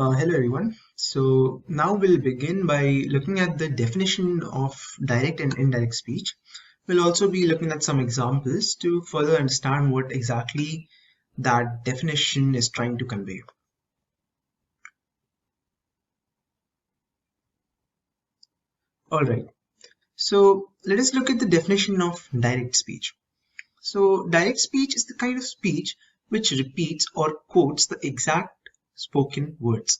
Hello everyone. So now we'll begin by looking at the definition of direct and indirect speech. We'll also be looking at some examples to further understand what exactly that definition is trying to convey. All right. So let us look at the definition of direct speech. So direct speech is the kind of speech which repeats or quotes the exact spoken words.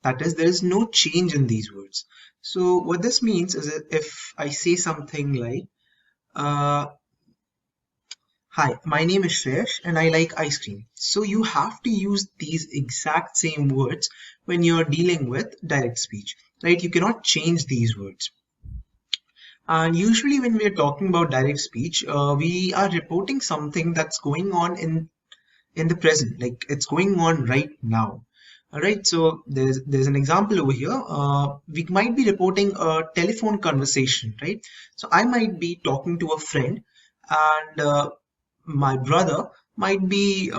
That is, there is no change in these words. So what this means is that if I say something like, uh, hi, my name is Shreyash and I like ice cream. So you have to use these exact same words when you're dealing with direct speech, right? You cannot change these words. And usually when we are talking about direct speech, we are reporting something that's going on in the present, like it's going on right now. All right, so there's an example over here. We might be reporting a telephone conversation, right? So I might be talking to a friend, and my brother might be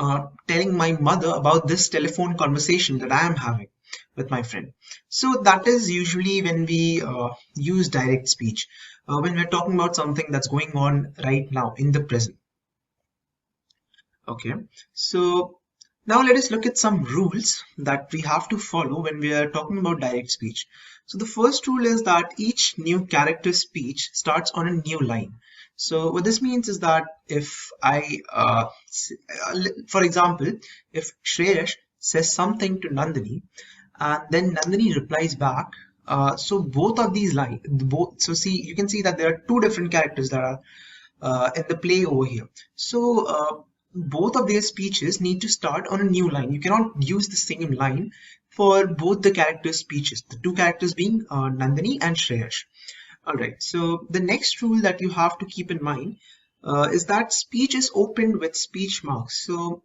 telling my mother about this telephone conversation that I am having with my friend. So that is usually when we use direct speech, when we're talking about something that's going on right now in the present. Okay, so now let us look at some rules that we have to follow when we are talking about direct speech. So the first rule is that each new character speech starts on a new line. So what this means is that if for example, if Shreyash says something to Nandini and then Nandini replies back, so both of these lines, so see, you can see that there are two different characters that are in the play over here. So both of their speeches need to start on a new line. You cannot use the same line for both the characters' speeches, the two characters being Nandini and Shreyash. All right, so the next rule that you have to keep in mind is that speech is opened with speech marks. So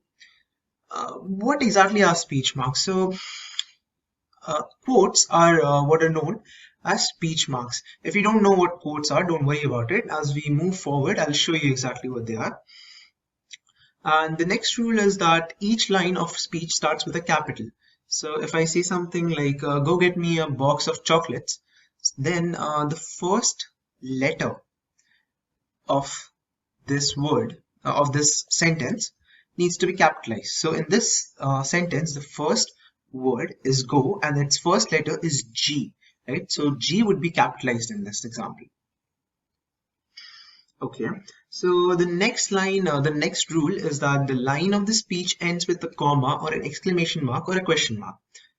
what exactly are speech marks? So quotes are what are known as speech marks. If you don't know what quotes are, don't worry about it. As we move forward, I'll show you exactly what they are. And the next rule is that each line of speech starts with a capital. So if I say something like, go get me a box of chocolates, then the first letter of this word, of this sentence, needs to be capitalized. So in this sentence, the first word is go and its first letter is G, right? So G would be capitalized in this example. Okay, so the next line, the next rule is that the line of the speech ends with a comma or an exclamation mark or a question mark.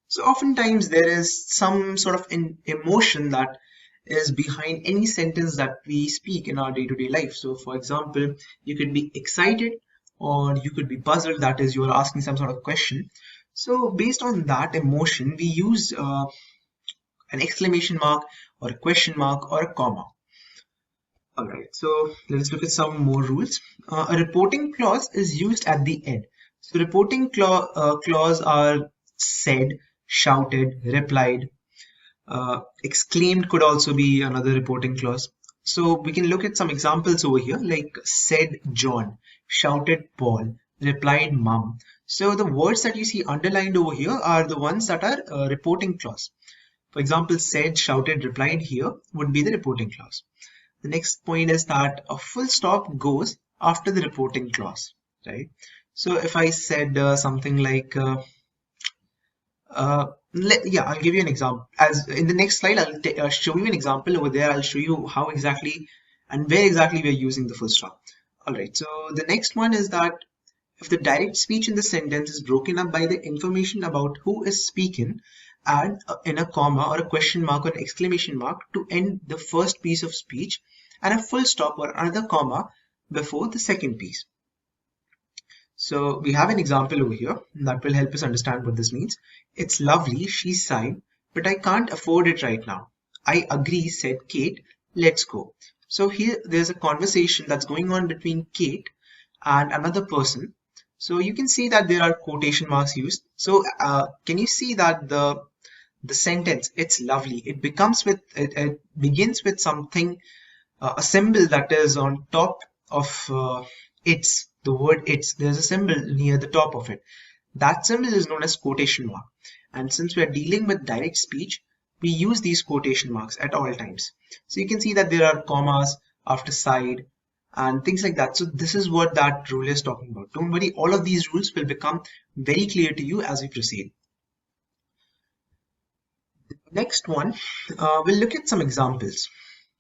So oftentimes there is some sort of emotion that is behind any sentence that we speak in our day-to-day life. So for example, you could be excited or you could be puzzled, that is, you're asking some sort of question. So based on that emotion, we use an exclamation mark or a question mark or a comma. All right, so let's look at some more rules. A reporting clause is used at the end. So reporting clause are said, shouted, replied, exclaimed could also be another reporting clause. So we can look at some examples over here, like said John, shouted Paul, replied Mum. So the words that you see underlined over here are the ones that are reporting clause. For example, said, shouted, replied here would be the reporting clause. The next point is that a full stop goes after the reporting clause, right? So if I said something like, yeah, I'll give you an example. As in the next slide, I'll show you an example over there. I'll show you how exactly and where exactly we're using the full stop. All right, so the next one is that if the direct speech in the sentence is broken up by the information about who is speaking, add in a comma or a question mark or an exclamation mark to end the first piece of speech and a full stop or another comma before the second piece. So we have an example over here that will help us understand what this means. It's lovely, she sighed, but I can't afford it right now. I agree, said Kate. Let's go. So here there's a conversation that's going on between Kate and another person. So you can see that there are quotation marks used. So can you see that the sentence, it's lovely, it begins with something, a symbol that is on top of it's, the word it's, there's a symbol near the top of it. That symbol is known as quotation mark. And since we are dealing with direct speech, we use these quotation marks at all times. So you can see that there are commas after side and things like that. So this is what that rule is talking about. Don't worry, all of these rules will become very clear to you as we proceed. Next one, we'll look at some examples.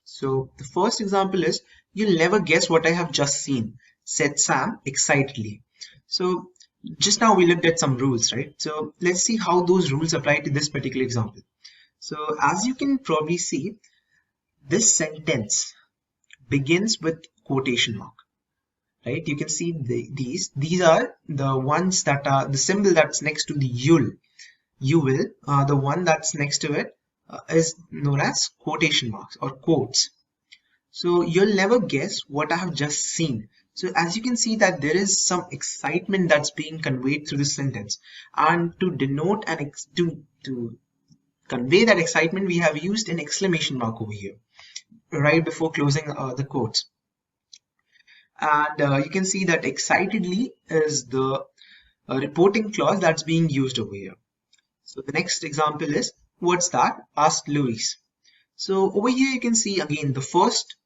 So the first example is, "You'll never guess what I have just seen," said Sam excitedly. So just now we looked at some rules, right? So let's see how those rules apply to this particular example. So as you can probably see, this sentence begins with quotation mark, right? You can see these are the ones that are the symbol that's next to the you will, the one that's next to it is known as quotation marks or quotes. So you'll never guess what I have just seen. So as you can see that there is some excitement that's being conveyed through this sentence, and to denote and to convey that excitement, we have used an exclamation mark over here right before closing the quotes. And you can see that excitedly is the reporting clause that's being used over here. So the next example is, "What's that?" asked Louise. So over here you can see again the first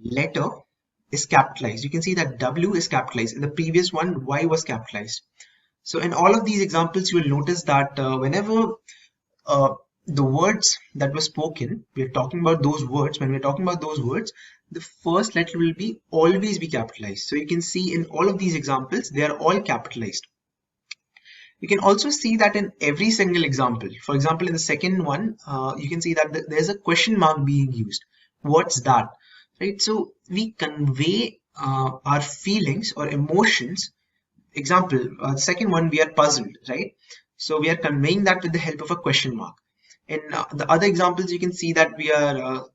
letter is capitalized. You can see that W is capitalized. In the previous one, Y was capitalized. So in all of these examples, you will notice that whenever the words that were spoken, we are talking about those words. When we're talking about those words, the first letter will be always be capitalized. So you can see in all of these examples, they are all capitalized. You can also see that in every single example. For example, in the second one, you can see that there's a question mark being used. What's that? Right? So we convey our feelings or emotions. Example, the second one, we are puzzled, right? So we are conveying that with the help of a question mark. In the other examples, you can see that we are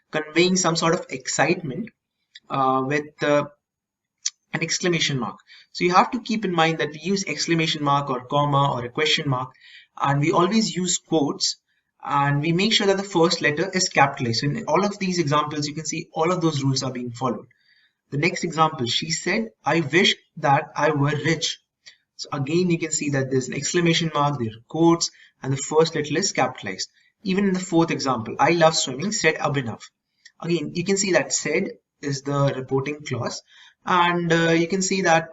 conveying some sort of excitement with an exclamation mark. So you have to keep in mind that we use exclamation mark or comma or a question mark, and we always use quotes, and we make sure that the first letter is capitalized. So in all of these examples, you can see all of those rules are being followed. The next example, "She said, I wish that I were rich." So again, you can see that there's an exclamation mark, there are quotes, and the first letter is capitalized. Even in the fourth example, "I love swimming," said Abhinav. Again, you can see that said is the reporting clause, and you can see that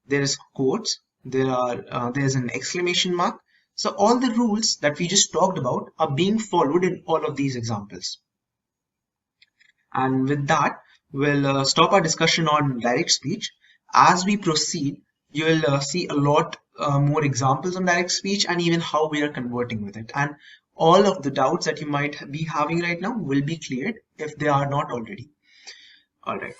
there is quotes, there's an exclamation mark. So all the rules that we just talked about are being followed in all of these examples. And with that, we'll stop our discussion on direct speech. As we proceed, you will see a lot more examples on direct speech and even how we are converting with it. And all of the doubts that you might be having right now will be cleared if they are not already. All right.